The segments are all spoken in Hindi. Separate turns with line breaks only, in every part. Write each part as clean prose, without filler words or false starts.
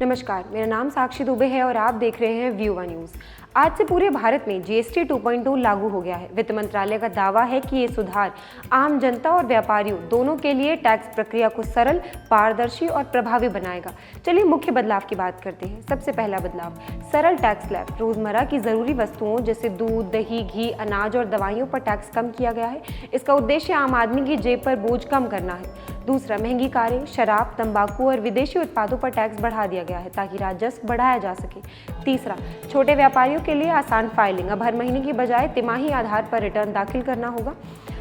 नमस्कार, मेरा नाम साक्षी दुबे है और आप देख रहे हैं व्यू वन न्यूज़। आज से पूरे भारत में जीएसटी 2.2 लागू हो गया है। वित्त मंत्रालय का दावा है कि ये सुधार आम जनता और व्यापारियों दोनों के लिए टैक्स प्रक्रिया को सरल, पारदर्शी और प्रभावी बनाएगा। चलिए मुख्य बदलाव की बात करते हैं। सबसे पहला बदलाव, सरल टैक्स स्लैब। रोजमर्रा की जरूरी वस्तुओं जैसे दूध, दही, घी, अनाज और दवाइयों पर टैक्स कम किया गया है। इसका उद्देश्य आम आदमी की जेब पर बोझ कम करना है। दूसरा, महंगी कारें, शराब, तंबाकू और विदेशी उत्पादों पर टैक्स बढ़ा दिया गया है ताकि राजस्व बढ़ाया जा सके। तीसरा, छोटे व्यापारियों के लिए आसान फाइलिंग। अब हर महीने की बजाय तिमाही आधार पर रिटर्न दाखिल करना होगा।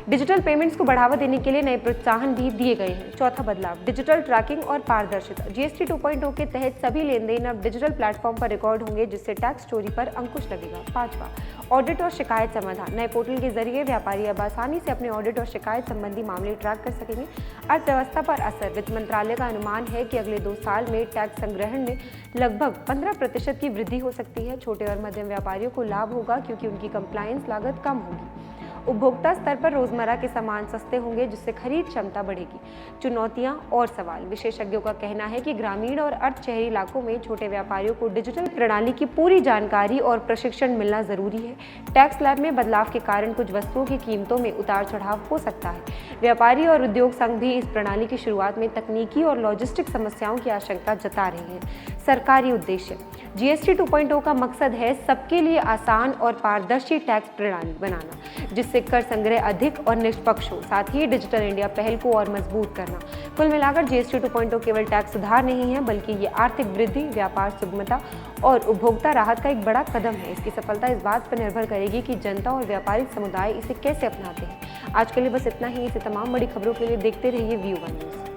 डिजिटल पेमेंट्स को बढ़ावा देने के लिए नए प्रोत्साहन भी दिए गए हैं। चौथा बदलाव, डिजिटल ट्रैकिंग और पारदर्शिता। जीएसटी 2.0 के तहत सभी लेन देन अब डिजिटल प्लेटफॉर्म पर रिकॉर्ड होंगे, जिससे टैक्स चोरी पर अंकुश लगेगा। पांचवा, ऑडिट और शिकायत समाधान। नए पोर्टल के जरिए व्यापारी अब आसानी से अपने ऑडिट और शिकायत संबंधी मामले ट्रैक कर सकेंगे। अर्थव्यवस्था पर असर। वित्त मंत्रालय का अनुमान है कि अगले 2 साल में टैक्स संग्रहण में लगभग 15% की वृद्धि हो सकती है। छोटे और मध्यम व्यापारियों को लाभ होगा क्योंकि उनकी कंप्लायंस लागत कम होगी। उपभोक्ता स्तर पर रोजमर्रा के सामान सस्ते होंगे, जिससे खरीद क्षमता बढ़ेगी। चुनौतियां और सवाल। विशेषज्ञों का कहना है कि ग्रामीण और अर्ध शहरी इलाकों में छोटे व्यापारियों को डिजिटल प्रणाली की पूरी जानकारी और प्रशिक्षण मिलना जरूरी है। टैक्स स्लैब में बदलाव के कारण कुछ वस्तुओं की कीमतों में उतार चढ़ाव हो सकता है। व्यापारी और उद्योग संघ भी इस प्रणाली की शुरुआत में तकनीकी और लॉजिस्टिक समस्याओं की आशंका जता रहे हैं। सरकारी उद्देश्य। जीएसटी 2.0 का मकसद है सबके लिए आसान और पारदर्शी टैक्स प्रणाली बनाना, जिससे कर संग्रह अधिक और निष्पक्ष हो। साथ ही डिजिटल इंडिया पहल को और मजबूत करना। कुल मिलाकर जीएसटी 2.0 केवल टैक्स सुधार नहीं है, बल्कि ये आर्थिक वृद्धि, व्यापार सुगमता और उपभोक्ता राहत का एक बड़ा कदम है। इसकी सफलता इस बात पर निर्भर करेगी कि जनता और व्यापारिक समुदाय इसे कैसे अपनाते हैं। आज के लिए बस इतना ही। इसे तमाम बड़ी खबरों के लिए देखते रहिए व्यू वन न्यूज़।